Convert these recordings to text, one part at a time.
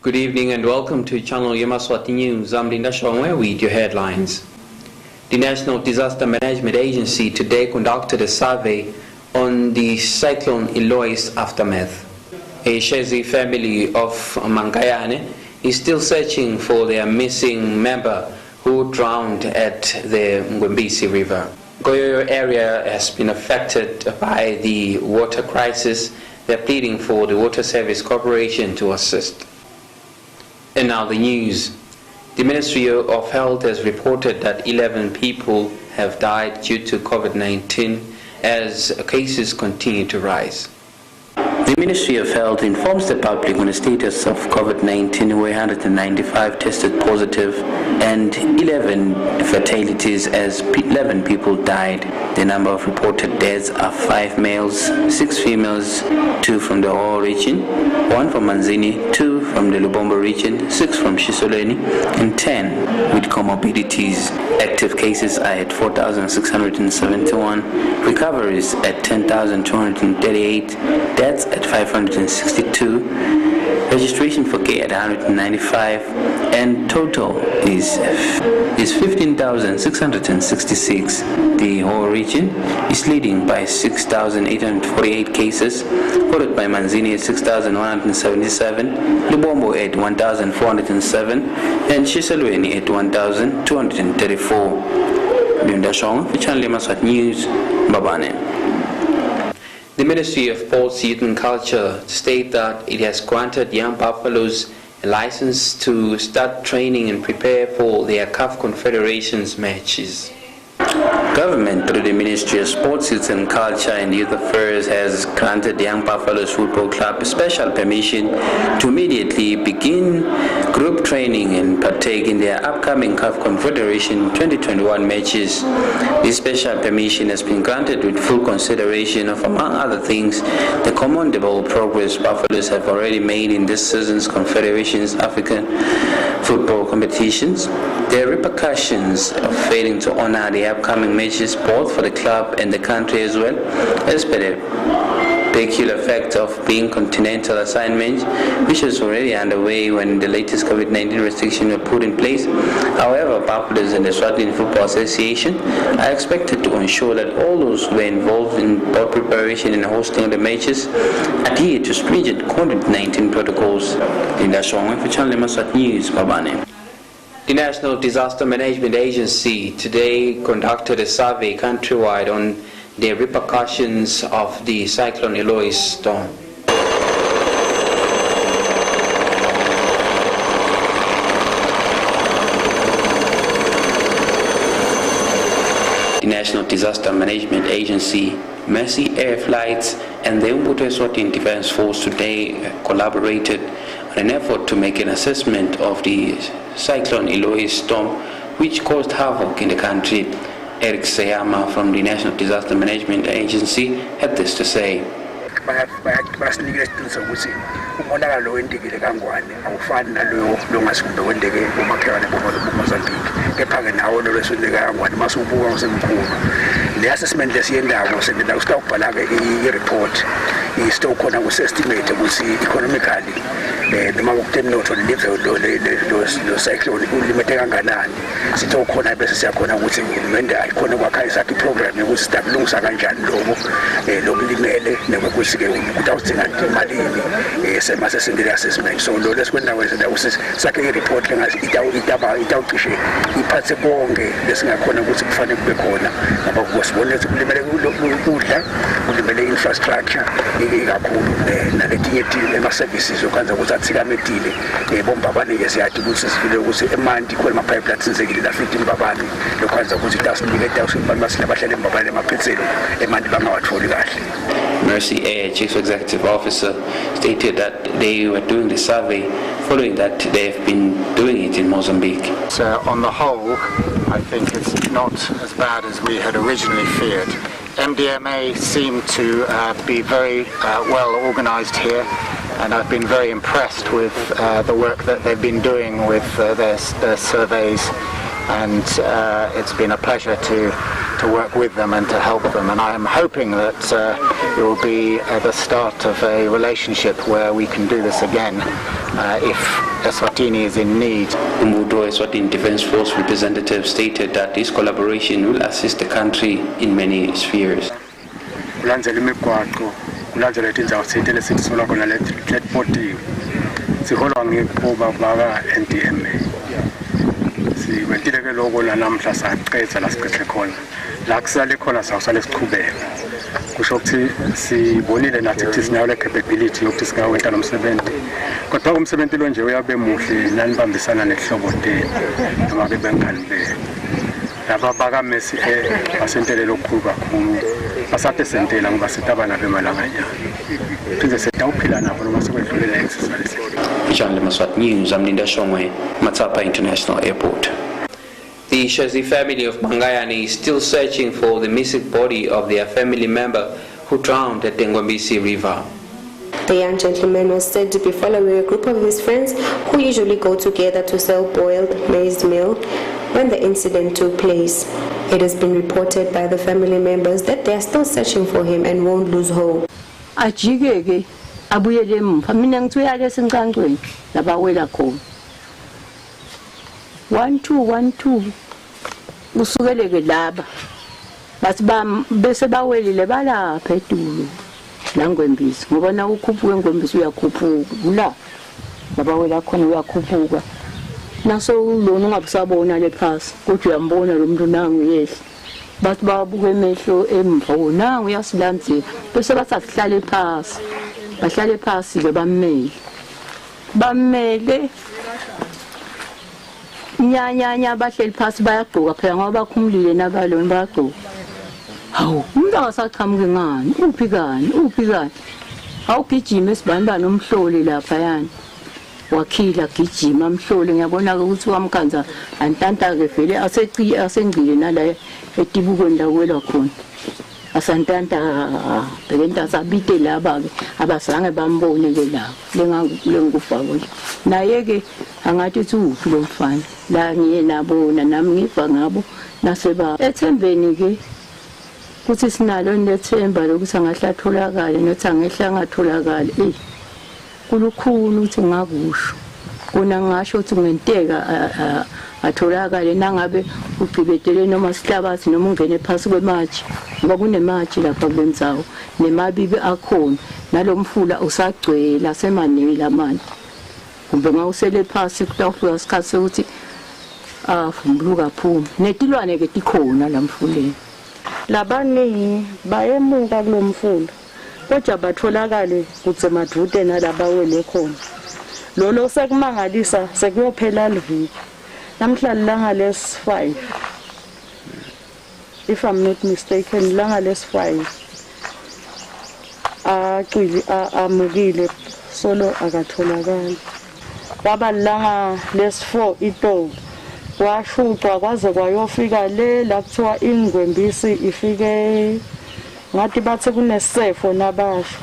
Good evening and welcome to Channel Yemaswati News. I'm Linda Shongwe with your headlines. The National Disaster Management Agency today conducted a survey on the Cyclone Eloise aftermath. A Shezi family of Mangayane is still searching for their missing member who drowned at the Ngwembisi River. Goyo area has been affected by the water crisis. They're pleading for the Water Service Corporation to assist. And now the news. The Ministry of Health has reported that 11 people have died due to COVID-19 as cases continue to rise. The Ministry of Health informs the public on the status of COVID-19, where 195 tested positive and 11 fatalities as 11 people died. The number of reported deaths are 5 males, 6 females, 2 from the Oro region, 1 from Manzini, 2 from the Lubombo region, 6 from Shisoleni, and 10 with comorbidities. Active cases are at 4,671, recoveries at 10,238, deaths at 562, registration for care at 195, and total is 15,666. The whole region is leading by 6,848 cases, followed by Manzini at 6,177, Lubombo at 1,407, and Shiselweni at 1,234. Linda Shong for Channel Yemaswati News, Babane. The Ministry of Sports, Youth and Culture states that it has granted young buffaloes a license to start training and prepare for their CAF Confederations matches. Government, through the Ministry of Sports, Youth and Culture and Youth Affairs, has granted Young Buffaloes Football Club special permission to immediately begin group training and partake in their upcoming CAF Confederation 2021 matches. This special permission has been granted with full consideration of, among other things, the commendable progress Buffaloes have already made in this season's Confederations African football competitions, the repercussions of failing to honor the upcoming matches both for the club and the country as well, as per the peculiar effect of being continental assignment, which was already underway when the latest COVID-19 restrictions were put in place. However, Buffaloes and the Swaziland Football Association are expected to ensure that all those who were involved in both preparation and hosting of the matches adhere to stringent COVID-19 protocols. Linda Shongwe for Channel Yemaswati News, Babane. The National Disaster Management Agency today conducted a survey countrywide on the repercussions of the Cyclone Eloise storm. The National Disaster Management Agency, Mercy Air Flights, and the Yemaswati Defense Force today collaborated on an effort to make an assessment of the Cyclone Eloise storm, which caused havoc in the country. Eric Sayama from the National Disaster Management Agency had this to say. The assessment is report still khona estimate ukuthi economically noma ukutemnotho lo cyclone ulimete kanganani sitho khona bese siyakhona ukuthi uhulumende ayikhona kwakha isakhi program yokuthi sidakulungisa kanjani lokulimele nokuthi ke kutawudinga imalini semase sendele assessment so lo lesikwenza wena ukuthi sakhe report lengathi itawucishe iphathe konke lesingakhona ukuthi kufanele kube khona ngoba kusibona ukuthi kulimele ukudla kulimele infrastructure ikakhulu naletinye ema services okwenza ukuthi athikamedile bomba abanike siyathi ukuthi sifile ukuthi emanti khona ama pipelines inzekile la 15 babani lokwenza ukuthi tasiniketa usibamasile abahlele embabane emaphetselo emanti bangawatholi kahle. Mercy Air Chief Executive Officer stated that they were doing the survey following that they have been doing it in Mozambique. So on the whole, I think it's not as bad as we had originally feared. MDMA seem to be very well organized here, and I've been very impressed with the work that they've been doing with their surveys, and it's been a pleasure to work with them and to help them, and I am hoping that it will be the start of a relationship where we can do this again if Eswatini is in need. Umudo Eswatini Defence Force representative stated that this collaboration will assist the country in many spheres. Kulandzela imigwaqo, kulandzela indzawo sithele sithola khona le reporting. Siholwa ngekuba baba NDMA. Siwentile ke lokho la namhla saqedza la siqedle khona. La kusale khona sawusale siqhubeka. Kusho ukuthi sibonile nathi ukuthi sinayo le capability yokuthi singawenta lo msebenzi. Kodwa umsebenzi lo nje uyabe muhle nanibambisana nehlobo lethu noma ke bengani be. Laba baka Messi basentele lokukhulu kakhulu. Basathe sentela ngoba sitabana bemalanganya. Phinde setawuphila nabo noma sekwedlulela exercise. Yemaswati News, I'm Linda Shongwe, Matapa International Airport. The Shazi family of Mangayani is still searching for the missing body of their family member who drowned at the Ngwambisi River. The young gentleman was said to be following a group of his friends who usually go together to sell boiled maize meal when the incident took place. It has been reported by the family members that they are still searching for him and won't lose hope. Ajigege abuyele mpa mina ngithuya senkangweni labawela khona 12 usukeleke laba bathi bese bawelile balapha eDulu la Ngwembisi ngoba na ukhuphuka eNgwembisi uyakhuphuka la labawela khona uyakhuphuka naso lona ungabusabona le phasi kodwa uyambona lo muntu nangu yehla bathi babuke emehlo emvo nangu uyasilandzela bese bathi asihlale phasi bahlale phasi ke bamele nyanya bahleli phasi bayagqoka phela ngoba bakhumulile nabalona bayagqoka hawu umuntu akasaqhamuke ngani uphi kani awugijima esibanibani omhloli lapha yani wakhila gijima amhloli ngiyabona ukuthi wamkhanza antanta ke vele asengcile nala etibukweni la kwela khona asantanta bekenta sabite laba ke abazange bambone ke la lengufa konje naye ke angathi uthi lo mfana la ngiye nabona nami ngiva ngabo naseba ethembeni ke kuthi sinalo nethemba lokuthi angahlatholakala nothi angehla ngatholakala kulukhulu uthi ngakusho kuna ngasho ukuthi ngenteka atholakale nangabe ugqibetele noma sihlabathi noma ungene phasi kwemaji ngoba kunemaji lapha kulendzawo nemabibi akhona nalomfula usagcwela semanini lamanje kumbe ngawusele phasi kutawufika isikhathi sokuthi vumbuluka phuma netilwane ke tikhona lamfuleni labaningi bayemuka kulomfula kodwa batholakale kutse madute nalabawele khona lolo sekumangalisa sekuyophela liviki namhlanje langa lesi5 if I'm not mistaken langa lesi5 aqili amukile solo akatholakala kwaba langa lesi4 ito washuthwa kwaze kwayofika le la kuthiwa iNgwembisi ifike ngathi bathe kunesefo nabasha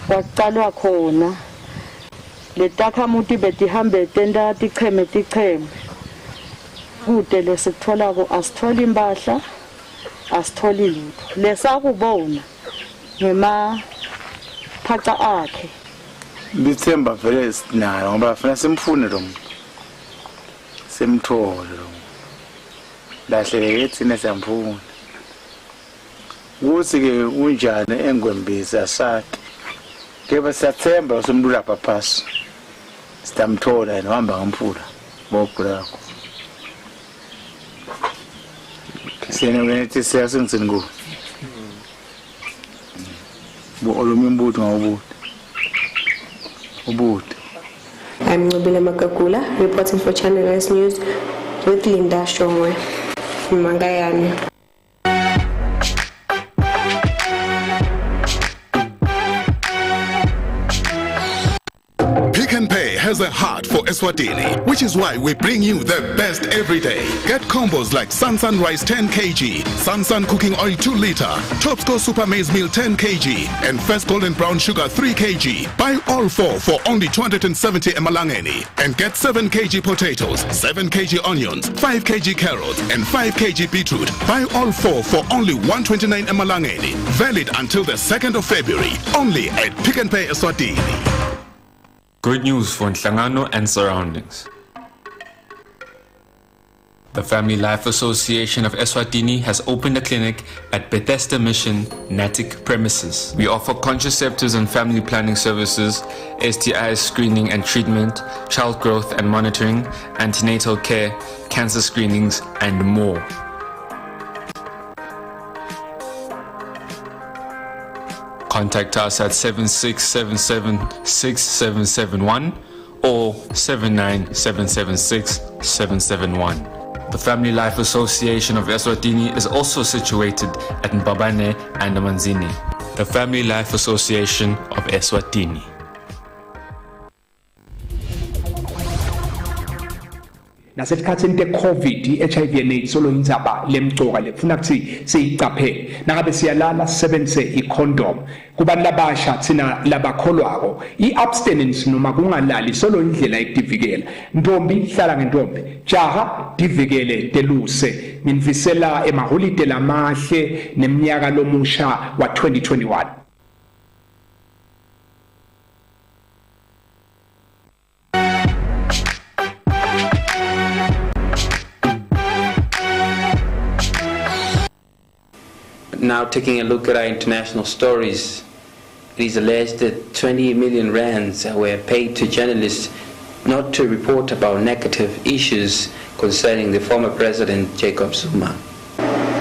kwaqalwa khona letakhamuti betihambe tenda ticheme kude lesitholako asitholi impahla asitholi lutho lesakubona namaphaca akhe. Lithemba vele sinayo ngoba funa simfune lo muntu. Simthole lo. Lahleke thina siyamfuna. Kuthi ke unjani engwembisi asakhe. Keba siyathemba usumlula paphasi. Sitamthola nohamba ngamphula. Bogulakho. Sena wenethi siyasengitsini ku. Olumi mbuti ngawubuti. Ubuti. I'm Nobile Makakula, reporting for Channel S News with Linda Shongwe from Mangayane. Has a heart for Eswatini, which is why we bring you the best every day. Get combos like Sansan Rice 10 kg, Sansan Cooking Oil 2 liter, Topscore Super Maize Meal 10 kg, and First Golden Brown Sugar 3 kg. Buy all 4 for only 270 emalangeni and get 7 kg potatoes, 7 kg onions, 5 kg carrots, and 5 kg beetroot. Buy all 4 for only 129 emalangeni. Valid until the 2nd of February, only at Pick n Pay Eswatini. Good news for Nhlangano and surroundings. The Family Life Association of Eswatini has opened a clinic at Bethesda Mission, Natick premises. We offer contraceptives and family planning services, STI screening and treatment, child growth and monitoring, antenatal care, cancer screenings, and more. Contact us at 76776771 or 79776-771. The Family Life Association of Eswatini is also situated at Mbabane and Manzini. The Family Life Association of Eswatini. Nasesikhathini te-COVID i-HIV and AIDS solo indzaba lemcoka lefuna kuthi siyicaphele nangabe siyalala sisebenzise i-condom kubantu labasha thina labakholwako i-abstinence noma kungalali solo indlela yokudivikela ntombi hlala ngentombi jaha divikele teluse nginifisela emaholide lamahle neminyaka lomusha wa 2021. Now taking a look at our international stories, it is alleged that 20 million rands were paid to journalists not to report about negative issues concerning the former president Jacob Zuma.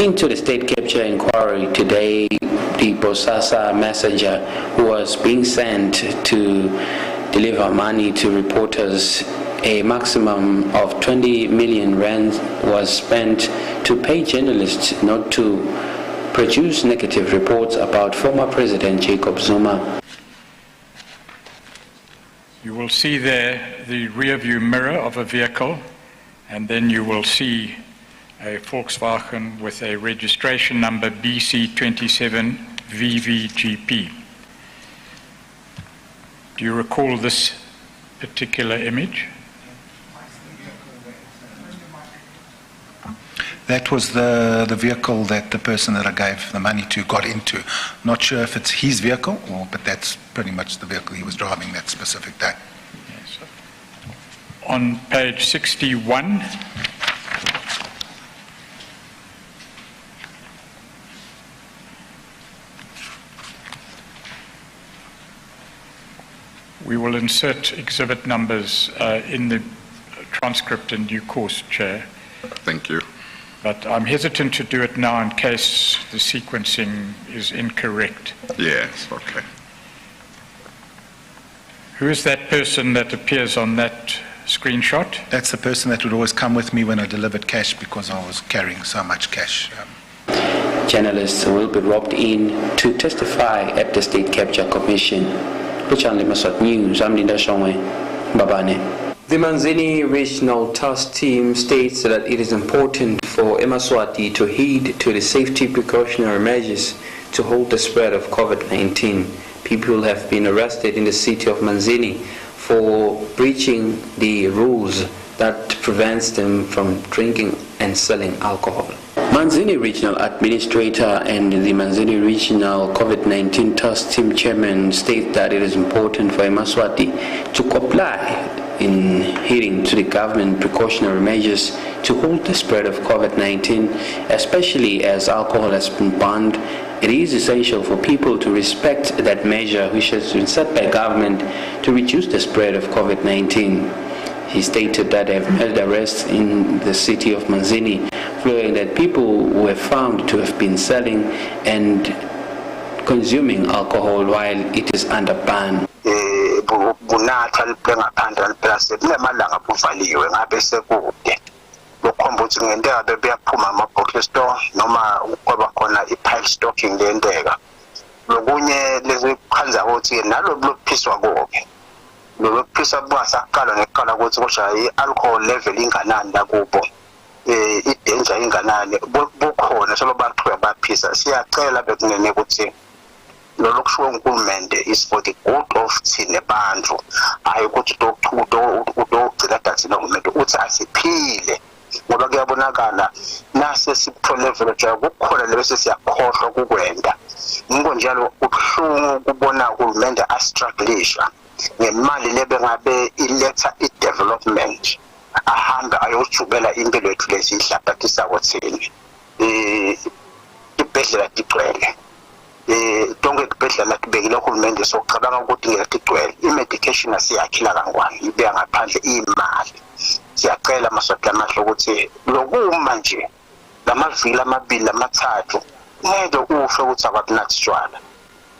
Into the state capture inquiry today, the Bosasa messenger who was being sent to deliver money to reporters, a maximum of 20 million rands was spent to pay journalists not to produce negative reports about former President Jacob Zuma. You will see there the rear view mirror of a vehicle, and then you will see a Volkswagen with a registration number BC27VVGP. Do you recall this particular image? That was the vehicle that the person that I gave the money to got into. Not sure if it's his vehicle, but that's pretty much the vehicle he was driving that specific day. Yes. On page 61, we will insert exhibit numbers in the transcript in due course, Chair. Thank you. But I'm hesitant to do it now in case the sequencing is incorrect. Yes, okay. Who is that person that appears on that screenshot? That's the person that would always come with me when I delivered cash because I was carrying so much cash. Journalists will be roped in to testify at the State Capture Commission. Which on Yemaswati News, I'm Linda Shongwe, Babane. The Manzini Regional Task Team states that it is important for Yemaswati to heed to the safety precautionary measures to halt the spread of COVID-19. People have been arrested in the city of Manzini for breaching the rules that prevents them from drinking and selling alcohol. Manzini Regional Administrator and the Manzini Regional COVID-19 Task Team Chairman state that it is important for Yemaswati to comply in adhering to the government precautionary measures to halt the spread of COVID-19, especially as alcohol has been banned. It is essential for people to respect that measure which has been set by government to reduce the spread of COVID-19. He stated that they have made arrests in the city of Manzini, following that people were found to have been selling and consuming alcohol while it is under ban. Alcohol level ingananda kubo idanger inganani bukhona solo bantu abaphisa siyacela bekunene ukuthi lolu kusho uNkulunkulu is for the good of thina bantu hayi ukuthi udogcila dathina umuntu uthi asiphile ngoba kuyabonakala nase sipro level ja kukhona lebese siyakhohlwa kukwenda ngo njalo ubuhlungu kubona uHulumende astrugglisha ngemali lebe ngabe iletha i-development ahamba ayojubela impilo yethu lesihlabathisa kwathini ibhedlela tigcwele tonke ibhedlela tibekile uHulumende sokucabanga ukuthi ngetigcwele i-medication asiyakhila kangwane ibeya ngaphandle imali siyacela amasonto amahle ukuthi lokuma nje lamavili amabili amathathu ngeke ufe ukuthi abakunathi tshwala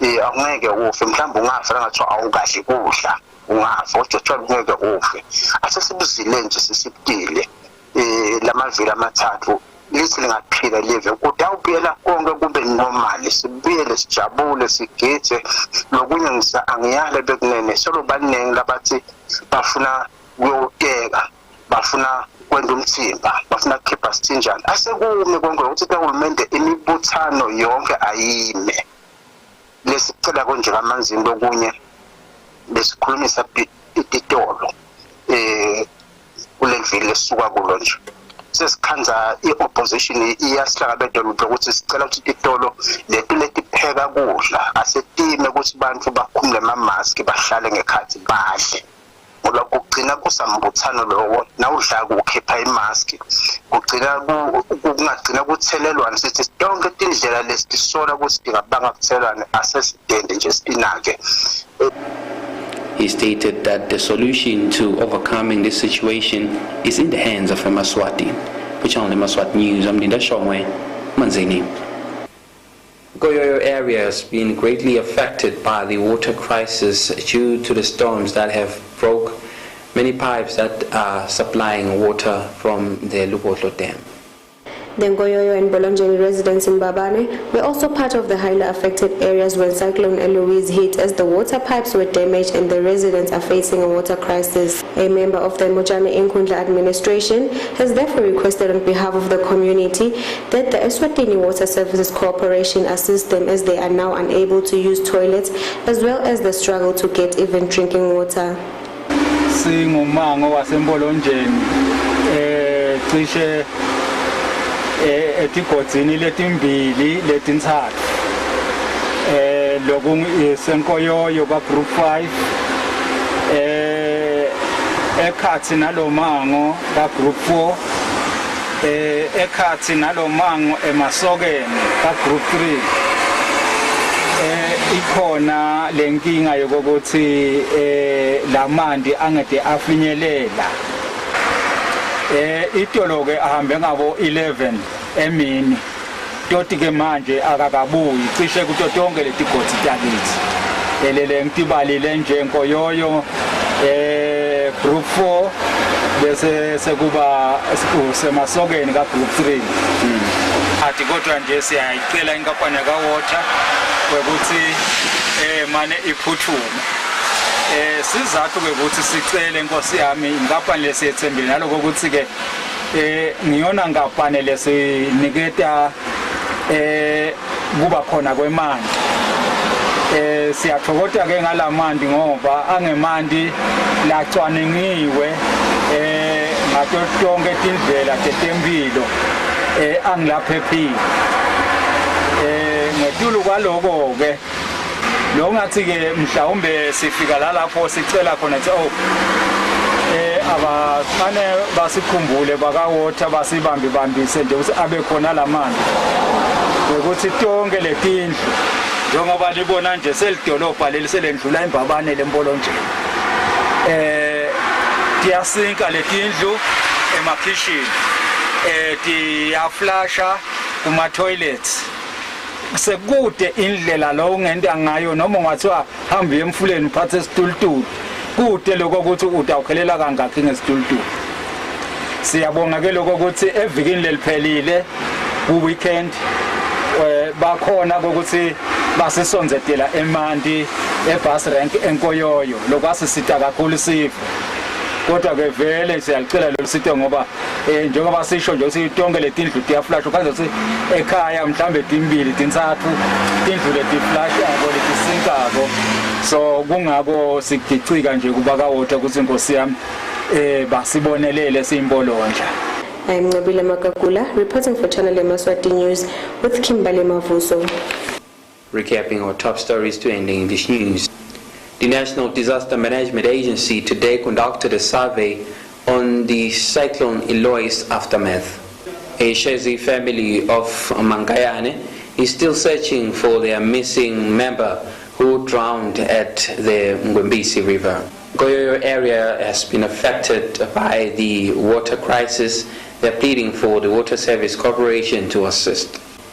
angeke ufe mhlawumbe ungafa ngathi awukahle kudla ungafa ujotsha ngeke ufe asesibuzile nje sisibukile lamavili amathathu lithi lingaphila live kudawubuyela konke kube normal sibuyele sijabule sigithe lokunye angiyale bekunene solo baningi labathi bafuna kuyoteka bafuna kwenda umthimba bafuna khipha sithinjana asekume konke ukuthi uHulumende imibuthano yonke ayime lesicela konje kamanzini lokunye besikhulumisa ititolo kulevili lesuka kulo nje sesikhanza iopposition iyasihlangabedela ukuthi sicela ukuthi ititolo lethu letipheka kudla asetime ukuthi bantu bakhumule ama-mask bahlale ngekhathi badle ngoba kugcina kusambuthano lowo nawudla kukhipha imask kugcina kungagcina kuthelelwana sithi sonke indlela lesisola ukuthi singabanga kuthelelana asesidende nje sinake. He stated that the solution to overcoming this situation is in the hands of Yemaswati. Which on Yemaswati News, I'm Linda Shomwe, Manzini. Goyoyo area has been greatly affected by the water crisis due to the storms that have broke many pipes that are supplying water from the Lubotlo Dam. The Ngoyoyo and Bolonjeni residents in Babane were also part of the highly affected areas when Cyclone Eloise hit, as the water pipes were damaged and the residents are facing a water crisis. A member of the Mojane Inkundla administration has therefore requested on behalf of the community that the Eswatini Water Services Corporation assist them, as they are now unable to use toilets, as well as the struggle to get even drinking water. Etigodzini letimbili letintsathu lokung isenkoyoyo ka group 5 ekhathi nalomango ka group 4 ekhathi nalomango emasokeni ka group 3 ikhona lenkinga yokuthi lamanti angede afinyelela itolo ke ahambe ngabo 11 emini toti ke manje akakabuyi cishe kuto tonke letigodzi takithi elele ngitibalile nje Nkoyoyo group 4 bese sekuba semasokeni ka group 3 athi kodwa nje siyayicela inkampani ka water ukuthi mane iphuthume sizathu ukuthi sicele inkosi yami inkampani lesiyethembile naloko ukuthi ke ngiyona inkampani lesiniketa kuba khona kwemandi siyathokoza ke ngalamandi ngoba angemandi lacwaningiwe ngato tonke tindlela tetempilo angilaphephile ngetulu kwaloko ke lo ngathi ke mhlawumbe sifika lapho sicela khona ukuthi abafane basikhumbule bakawater basibambise nje ukuthi abe khona lamanzi ukuthi tonke letindlu njengoba libona nje selidolobha leli selendlula imbabane lempolonje tiyasinka letindlu emakhishini tiyaflasha kuma toilets sekude indlela lo ungenda ngayo noma ungathiwa hamba emfuleni uphathe isitulutulu kude lokho ukuthi utawukhelela kangakhi ngesitulutulu. Siyabonga ke lokho ukuthi evikini leliphelile ku weekend bakhona ukuthi basisonzetela eManti ebus rank enkoyoyo lokwasisita kakhulu sifo kodwa ke vele siyalicela lo sito ngoba njengoba sisho nje ukuthi tonke letindlu tiyaflash ukaze ukuthi ekhaya mhlambe timbili tintathu tindlu leti flash abo letisinkako so kungako sigicika nje kuba kawater ukuthi inkosi yami basibonelele simbolonja. I'm Nabila Makagula, reporting for Channel Yemaswati News with Kimbali Mavuso. Recapping our top stories to end the English news. The National Disaster Management Agency today conducted a survey on the cyclone Eloise aftermath. A Shezi family of Mangayane is still searching for their missing member who drowned at the Ngwembisi River. Goyoyo area has been affected by the water crisis. They're pleading for the Water Service Corporation to assist.